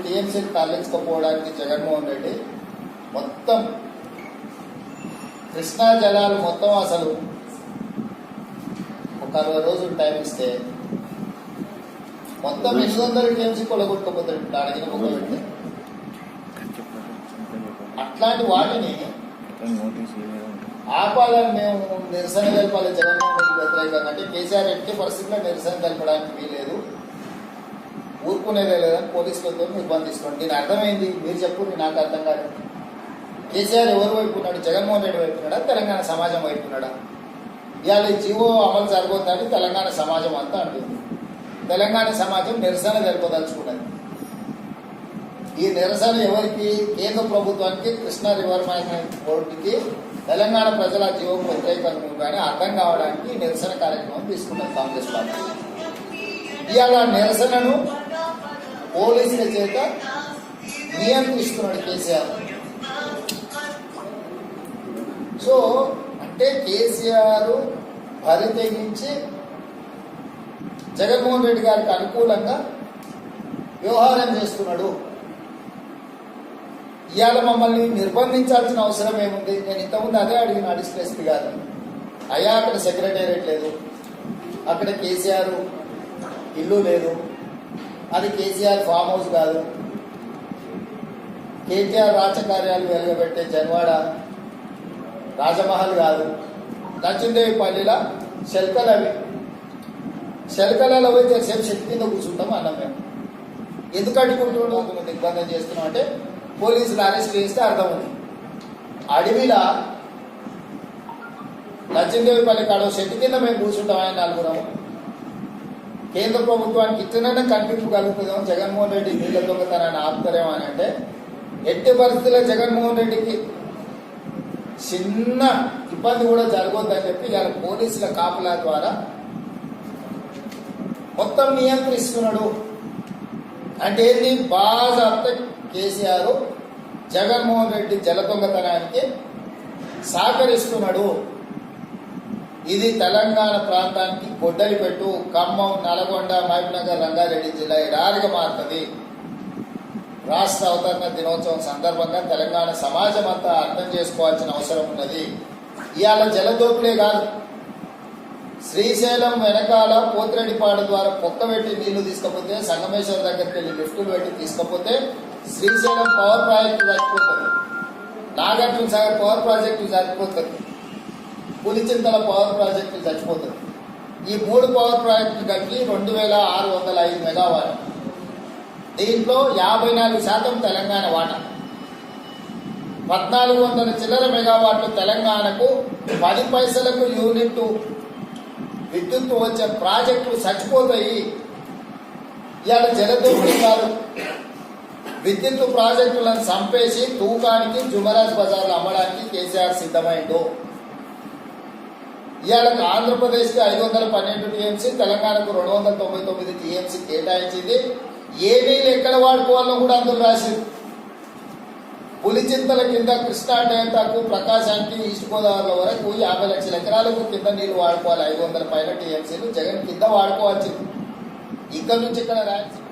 టీఎంసీకి తరలించకపోవడానికి జగన్మోహన్ రెడ్డి మొత్తం కృష్ణా జలాలు మొత్తం అసలు ఒక 60 రోజులు టైం ఇస్తే మొత్తం 800 టీఎంసీ కొలగొట్టుకోపోతాడు అడిగిన మొక్క పెడితే. అట్లాంటి వాటిని ఆపాలని మేము నిరసన తెలపాలి జగన్మోహన్ రెడ్డి వ్యతిరేకంగా. అంటే కేసీఆర్ ఎట్టి పరిస్థితుల్లో నిరసన తెలపడానికి వీలేదు, ఊరుకునేదే లేదని పోలీసులతో నిర్బంధిస్తున్నాడు. దీని అర్థమైంది, మీరు చెప్పు, నాకు అర్థం కాదు. కేసీఆర్ ఎవరు వైపు ఉన్నాడు? జగన్మోహన్ రెడ్డి వైపు ఉన్నాడా, తెలంగాణ సమాజం వైపు ఉన్నాడా? ఇవాళ ఈ జీవో అమలు జరగొద్దని తెలంగాణ సమాజం అంతా అంటుంది. తెలంగాణ సమాజం నిరసన తెలుపదలుచుకున్నది. ఈ నిరసన ఎవరికి? కేంద్ర ప్రభుత్వానికి, కృష్ణా రివర్ మేనేజ్మెంట్ బోర్డుకి, తెలంగాణ ప్రజల జీవో వ్యతిరేకంగా కానీ అర్థం కావడానికి నిరసన కార్యక్రమం తీసుకున్నది కాంగ్రెస్ పార్టీ. ఇవాళ నిరసనను పోలీసుల చేత నియంత్రిస్తున్నాడు కేసీఆర్. సో అంటే కేసీఆర్ బరి తెగించి జగన్మోహన్ రెడ్డి గారికి అనుకూలంగా వ్యవహారం చేస్తున్నాడు. ఇవాళ మమ్మల్ని నిర్బంధించాల్సిన అవసరం ఏముంది? నేను ఇంతకుముందు అదే అడిగిన అడిషనల్ ఎస్పీ గారు. అయ్యా అక్కడ సెక్రటేరియట్ లేదు, అక్కడ కేసీఆర్ ఇల్లు లేదు, అది కేసీఆర్ ఫామ్ హౌస్ కాదు, కేటీఆర్ రాజకార్యాలు వెలుగబెట్టే జన్వాడ రాజమహల్ కాదు, లక్ష్మీదేవిపల్లిలో శల్కలు అవి. శల్కలలో పోయి చేసేపు శక్తి కింద కూర్చుంటాం అన్నాం మేము. ఎందుకు అడ్డుకుంటున్నాం, దిగ్బంధం చేస్తున్నాం అంటే పోలీసులు అరెస్ట్ చేస్తే అర్థం ఉంది. అడవిలా లక్ష్మీదేవిపల్లి కాడ చెట్టు కింద మేము కూర్చుంటాం ఆయన నలుగురం. కేంద్ర ప్రభుత్వానికి ఇట్లనైనా కనిపించగలుగుతుందేమో జగన్మోహన్ రెడ్డి నీళ్ళ దొంగతనాన్ని ఆపుతారేమో అని అంటే, ఎట్టి పరిస్థితుల్లో జగన్మోహన్ రెడ్డికి చిన్న ఇబ్బంది కూడా జరగొద్దని చెప్పి ఇవాళ పోలీసుల కాపులా ద్వారా మొత్తం నియంత్రిస్తున్నాడు. అంటే ఏంది? బాగా కేసీఆర్ జగన్మోహన్ రెడ్డి జల దొంగతనానికి సహకరిస్తున్నాడు. ఇది తెలంగాణ ప్రాంతానికి గొడ్డలి పెట్టు. ఖమ్మం, నల్గొండ, మహబూబ్నగర్, రంగారెడ్డి జిల్లా ఎడారిగా మారుతుంది. రాష్ట్ర అవతరణ దినోత్సవం సందర్భంగా తెలంగాణ సమాజం అంతా అర్థం చేసుకోవాల్సిన అవసరం ఉన్నది. ఇవాళ జలదోపిడే కాదు, శ్రీశైలం వెనకాల పోతిరెడ్డిపాడు ద్వారా పొక్కబెట్టి నీళ్లు తీసుకపోతే, సంగమేశ్వర దగ్గరికి వెళ్ళి లిఫ్టులు పెట్టి తీసుకపోతే శ్రీశైలం పవర్ ప్రాజెక్టు చచ్చిపోతుంది, నాగార్జున సాగర్ పవర్ ప్రాజెక్టు చచ్చిపోతుంది, పులిచింతల పవర్ ప్రాజెక్టు చచ్చిపోతుంది. ఈ 3 పవర్ ప్రాజెక్టులు కలిపి 2605 మెగావాట్. దీంట్లో 54% తెలంగాణ వాటా. 1400 చిల్లర మెగావాట్లు తెలంగాణకు 10 పైసలకు యూనిట్ విద్యుత్తు వచ్చే ప్రాజెక్టులు చచ్చిపోతాయి. ఇవాళ జలదోపిడీ కాదు, విద్యుత్తు ప్రాజెక్టులను చంపేసి తూకానికి జుమరాజ్ బజార్లో అమ్మడానికి కేసీఆర్ సిద్ధమైండు. ఇవాళ ఆంధ్రప్రదేశ్కి 512 టీఎంసీ, తెలంగాణకు 299 టీఎంసీ కేటాయించింది. ఏ నీళ్ళు ఎక్కడ వాడుకోవాలో కూడా అందులో రాసింది. పులిచింతల కింద కృష్ణా డెల్టాకు, ప్రకాశానికి, ఈస్ట్ గోదావరి వరకు 50 లక్షల ఎకరాలకు కింద నీళ్లు వాడుకోవాలి. 500 పైన టీఎంసీలు జగన్ కింద వాడుకోవాల్సింది. ఇక్కడ నుంచి ఇక్కడ రాయాల్సింది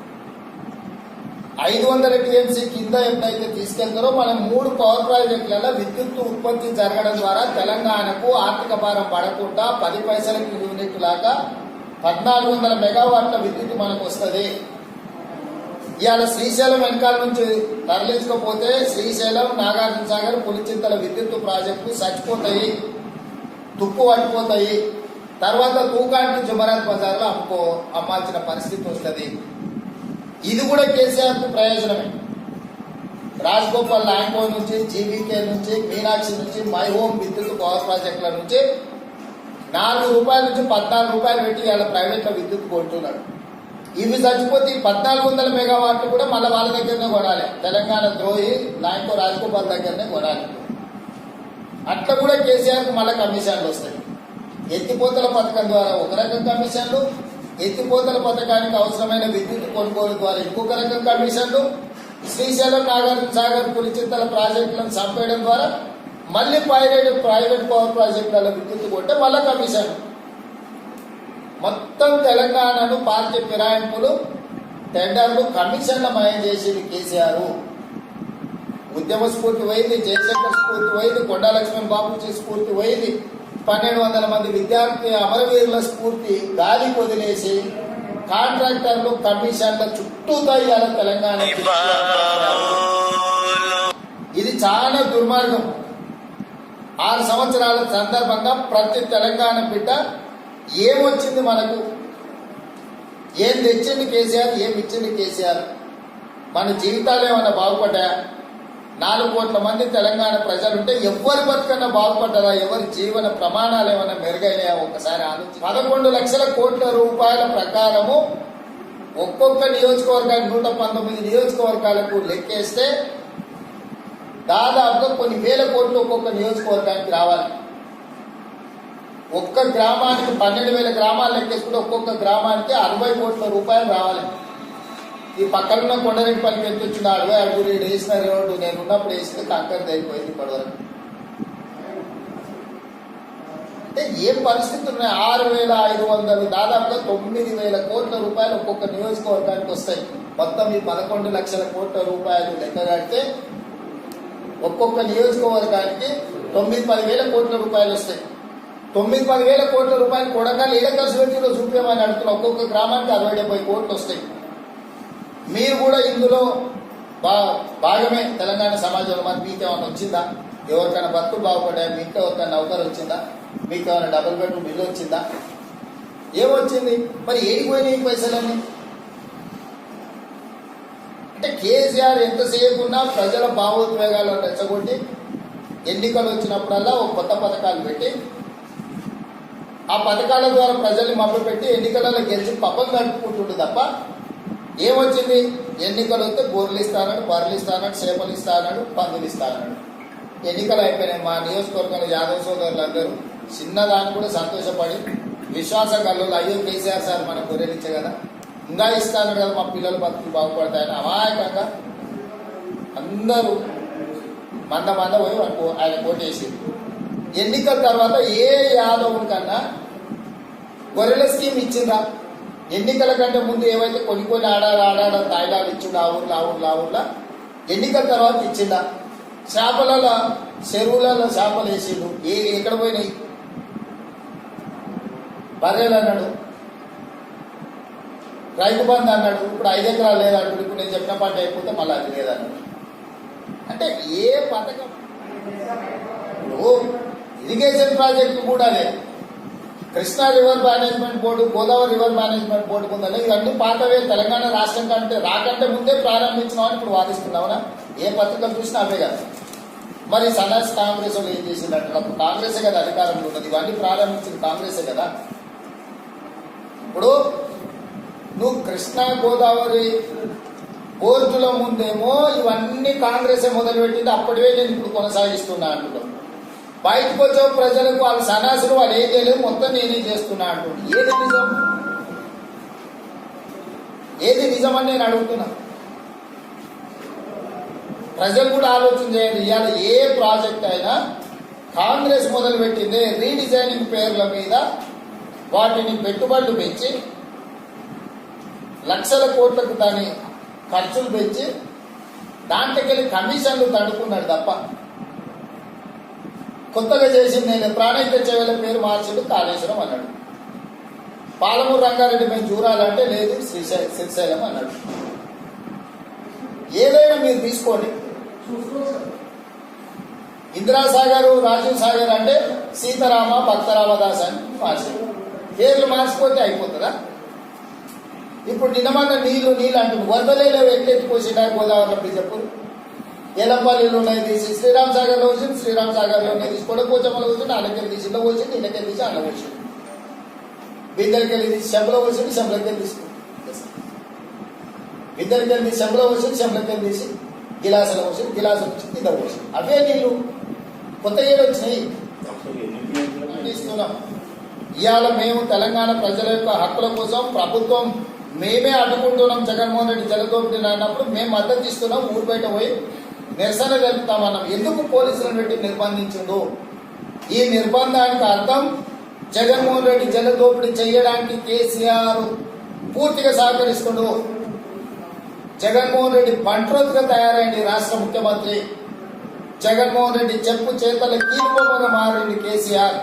500 టీఎంసీ కింద ఎప్పుడైతే తీసుకెళ్తారో మనం 3 పవర్ ప్రాజెక్టులలో విద్యుత్ ఉత్పత్తి జరగడం ద్వారా తెలంగాణకు ఆర్థిక భారం పడకుండా 10 పైసలకి యూనిట్ లాగా 1400 మెగావాట్ల విద్యుత్ మనకు వస్తుంది. ఇవాళ శ్రీశైలం వెనకాల నుంచి తరలించకపోతే శ్రీశైలం, నాగార్జున సాగర్, పులిచింతల విద్యుత్ ప్రాజెక్టులు చచ్చిపోతాయి, తుప్పు పట్టిపోతాయి. తర్వాత తూకానికి జుమరాజ్ బజార్లో అమ్మాల్సిన పరిస్థితి వస్తుంది. ఇది కూడా కేసీఆర్కు ప్రయోజనమే. రాజగోపాల్ ల్యాంకో నుంచి, జీవీకే నుంచి, మీనాక్షి నుంచి, మై హోమ్ విద్యుత్ పవర్ ప్రాజెక్టుల నుంచి 4 రూపాయల నుంచి 14 రూపాయలు పెట్టి ఇవాళ ప్రైవేట్లో విద్యుత్ కొంటున్నాడు. ఇవి చచ్చిపోతే 1400 మెగావాట్లు కూడా మళ్ళీ వాళ్ళ దగ్గరనే కొనాలి. తెలంగాణ ద్రోహి ల్యాంకో రాజగోపాల్ దగ్గరనే కొనాలి. అట్లా కూడా కేసీఆర్కు మళ్ళీ కమిషన్లు వస్తాయి. ఎత్తిపోతల పథకం ద్వారా ఒక రకం కమిషన్లు, ఎత్తిపోతల పథకానికి అవసరమైన విద్యుత్ కొనుగోలు ద్వారా ఇంకొక రకం కమిషన్లు, శ్రీశైలం, నాగార్జున సాగర్, పులిచింతల ప్రాజెక్టులను చంపేయడం ద్వారా మళ్ళీ ప్రైవేట్ పవర్ ప్రాజెక్టుల విద్యుత్ కొంటే మళ్ళీ కమిషన్. మొత్తం తెలంగాణను పార్టీ ఫిరాయింపులు టెండర్లు కమిషన్ల మయం చేసేది కేసీఆర్. ఉద్యమ స్ఫూర్తి పోయింది, జయశంకర్ స్ఫూర్తి పోయింది, కొండా లక్ష్మణ్ బాబుజీ స్ఫూర్తి పోయింది, 1200 మంది విద్యార్థి అమరవీరుల స్ఫూర్తి గాలి వదిలేసి కాంట్రాక్టర్లు కమిషన్ల చుట్టూతో ఇవాళ తెలంగాణ. ఇది చాలా దుర్మార్గం. 6 సంవత్సరాల సందర్భంగా ప్రతి తెలంగాణ బిడ్డ ఏమొచ్చింది మనకు, ఏం తెచ్చింది కేసీఆర్, ఏం ఇచ్చింది కేసీఆర్, మన జీవితాలు ఏమన్నా బాగుపడ్డాయా? 4 కోట్ల మంది తెలంగాణ ప్రజలుంటే ఎవరి బతుకన్నా బాగుపడ్డారా? ఎవరి జీవన ప్రమాణాలు ఏమైనా మెరుగైనాయా? ఒక్కసారి ఆలోచించి 11 లక్షల కోట్ల రూపాయల ప్రకారము ఒక్కొక్క నియోజకవర్గానికి 119 నియోజకవర్గాలకు లెక్కేస్తే దాదాపుగా కొన్ని వేల కోట్లు ఒక్కొక్క నియోజకవర్గానికి రావాలి. ఒక్క గ్రామానికి 12,000 గ్రామాలు లెక్కేసుకుంటే ఒక్కొక్క గ్రామానికి 60 కోట్ల రూపాయలు రావాలి. ఈ పక్కన కొండరెడ్డిపల్లికి ఎంత వచ్చింది? 60 అడుగులు వేసిన రోడ్డు నేను ఉన్నప్పుడు వేసింది కంకర తగ్గిపోయింది ఇప్పటివరకు. అంటే ఏం పరిస్థితులు ఉన్నాయి? 6,500 దాదాపుగా 9,000 కోట్ల రూపాయలు ఒక్కొక్క నియోజకవర్గానికి వస్తాయి. మొత్తం ఈ 11 లక్షల కోట్ల రూపాయలు లెక్క కడితే ఒక్కొక్క నియోజకవర్గానికి 9-10 వేల కోట్ల రూపాయలు వస్తాయి. 9-10 వేల కోట్ల రూపాయలు కొడకాలు ఏడ ఖర్చు పెట్టిలో చూపించమని అడుగుతున్నా. ఒక్కొక్క గ్రామానికి 60-70 కోట్లు వస్తాయి. మీరు కూడా ఇందులో భాగమే తెలంగాణ సమాజంలో. మరి మీకు ఏమైనా వచ్చిందా? ఎవరికైనా బతుకులు బాగుపడ్డా? మీకు ఎవరికైనా నౌకరు వచ్చిందా? మీకు ఏమైనా డబుల్ బెడ్రూమ్ ఇల్లు వచ్చిందా? ఏమొచ్చింది? మరి ఏడిపోయినాయి ఈ పైసలన్నీ? అంటే కేసీఆర్ ఎంతసేపు ఉన్నా ప్రజల భావోద్వేగాలను రెచ్చగొట్టి ఎన్నికలు వచ్చినప్పుడల్లా ఒక కొత్త పథకాలు పెట్టి ఆ పథకాల ద్వారా ప్రజల్ని మభ్యపెట్టి ఎన్నికలలో గెలిచి పబ్బం గడుపుకుంటుండు తప్ప ఏమొచ్చింది? ఎన్నికలు వస్తే గొర్రెలు ఇస్తానడు, బర్రెలు ఇస్తానడు, చేపలు ఇస్తానడు, పందులు ఇస్తానడు. ఎన్నికలు అయిపోయినాయి. మా నియోజకవర్గంలో యాదవ్ సోదరులందరూ చిన్నదాన్ని కూడా సంతోషపడి విశ్వాసం కల్లో అయ్యో కేసీఆర్ సార్ మన గొర్రెలు ఇచ్చే కదా, ఇంకా ఇస్తాను కదా, మా పిల్లలు బతుకులు బాగుపడతాయని అమాయకంగా అందరూ మంద పోయి ఆయన కోటేసి ఎన్నికల తర్వాత ఏ యాదవుని కన్నా గొర్రెల స్కీమ్ ఇచ్చిందా? ఎన్నికల కంటే ముందు ఏవైతే కొన్ని ఆడాడ తాయిలాలు ఇచ్చిండు ఆ ఊర్లో ఎన్నికల తర్వాత ఇచ్చిందా? చేపలలో చెరువులలో చేపలు వేసిండు. ఎక్కడ పోయినాయి? బర్రెలు అన్నాడు, రైతు బంధు అన్నాడు, ఇప్పుడు 5 ఎకరాలు లేదన్నాడు, ఇప్పుడు నేను చెప్పిన పంట అయిపోతే మళ్ళీ అది లేదన్నాడు. అంటే ఏ పథకం? ఇరిగేషన్ ప్రాజెక్టు కూడా లేదు. Krishna river management board, Godavari river management board ఉందని ఇవన్నీ పాతవే. తెలంగాణ రాష్ట్రం కంటే రాకంటే ముందే ప్రారంభించినామని ఇప్పుడు వాదిస్తున్నావునా? ఏ పత్రికలు చూసినా అవే కదా. మరి సన్నాసి కాంగ్రెస్ వాళ్ళు ఏం చేసిందంటే అప్పుడు కాంగ్రెసే కదా అధికారంలో ఉన్నది, ఇవన్నీ ప్రారంభించింది కాంగ్రెసే కదా. ఇప్పుడు నువ్వు కృష్ణా గోదావరి బోర్డుల ముందేమో ఇవన్నీ కాంగ్రెసే మొదలుపెట్టింది, అప్పటివే నేను ఇప్పుడు కొనసాగిస్తున్నా అంటున్నావు. బయటకు వచ్చే ప్రజలకు వాళ్ళ సన్నాసులు వాళ్ళు ఏం చేయలేదు, మొత్తం నేనే చేస్తున్నా అంటుంది. ఏది నిజం? ఏది నిజమని నేను అడుగుతున్నా. ప్రజలు కూడా ఆలోచన చేయండి. ఇవాళ ఏ ప్రాజెక్ట్ అయినా కాంగ్రెస్ మొదలుపెట్టిందే రీడిజైనింగ్ పేర్ల మీద వాటిని పెట్టుబడులు పెంచి లక్షల కోట్లకు దాని ఖర్చులు పెంచి దాంట్లోకెళ్ళి కమిషన్లు తడుకున్నాడు తప్ప కొత్తగా చేసింది నేను. ప్రాణహిత చెవుల పేరు మార్చిండు, కాళేశ్వరం అన్నాడు. పాలమూరు రంగారెడ్డి మేము చూడాలంటే లేదు, శ్రీశైలం అన్నాడు. ఏదైనా మీరు తీసుకోండి. ఇందిరాసాగర్, రాజీవ్ సాగర్ అంటే సీతారామ భక్తరామదాస్ అని మార్చిండు. పేర్లు మార్చిపోతే అయిపోతుందా? ఇప్పుడు నిన్నమన్న నీళ్లు అంటుంది. వరదలేలో ఎట్టెత్తిపోసిండా గోదావరిలో చెప్పు. ఎలంపల్లిలో ఉన్నాయి తీసి శ్రీరామ్ సాగర్లో వచ్చింది, శ్రీరామ్ సాగర్లో ఉన్నాయి తీసి కొడపోచమ్మలో వచ్చింది, అల్లకెళ్ళి తీసి ఇంట్లో వచ్చింది, ఇళ్ళకెళ్ళి తీసి అల్ల వచ్చింది, బిందెలకెళ్ళి తీసి చెంబలో వచ్చింది, చెంబలకెళ్ళి తీసుకుంది, బిందెలకెళ్ళి తీసి చెంబలో వచ్చింది, చెంబలకెళ్ళి తీసి గిలాసులో వచ్చింది, గిలాసులు వచ్చింది, కింద వచ్చింది. అవే నీళ్లు కొత్త ఏడు వచ్చినాయి ఇస్తున్నాం. ఇవాళ మేము తెలంగాణ ప్రజల యొక్క హక్కుల కోసం ప్రభుత్వం మేమే అడ్డుకుంటున్నాం. జగన్మోహన్ రెడ్డి జలదోపిడీ అన్నప్పుడు మేము మద్దతు ఇస్తున్నాం. ఊరు బయట పోయి నిరసన జరుపుతామన్నాం. ఎందుకు పోలీసులను పెట్టి నిర్బంధించిండు? ఈ నిర్బంధానికి అర్థం జగన్మోహన్ రెడ్డి జలదోపిడీ చేయడానికి కేసీఆర్ పూర్తిగా సహకరిస్తుండు. జగన్మోహన్ రెడ్డి బంట్రోత్గా తయారైంది రాష్ట్ర ముఖ్యమంత్రి. జగన్మోహన్ రెడ్డి చెప్పు చేతల కీలుబొమ్మగా మారింది కేసీఆర్.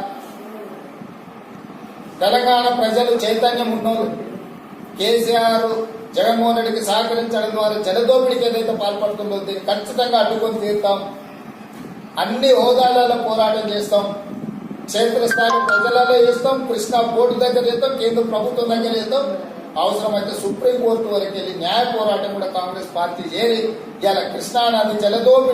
తెలంగాణ ప్రజలు చైతన్యం ఉన్నోరు. కేసీఆర్ జగన్మోహన్ రెడ్డికి సహకరించడం ద్వారా జలదోపిడికి ఏదైతే పాల్పడుతుందో దీన్ని ఖచ్చితంగా అడ్డుకొని తీరుతాం. అన్ని హోదాలలో పోరాటం చేస్తాం. క్షేత్రస్థాయి ప్రజలలో చేస్తాం, కృష్ణా బోర్డు దగ్గర చేస్తాం, కేంద్ర ప్రభుత్వం దగ్గర చేస్తాం. అవసరమైతే సుప్రీంకోర్టు వరకు వెళ్ళి న్యాయ పోరాటం కూడా కాంగ్రెస్ పార్టీ చేరి ఇలా కృష్ణానది జలదోపిడి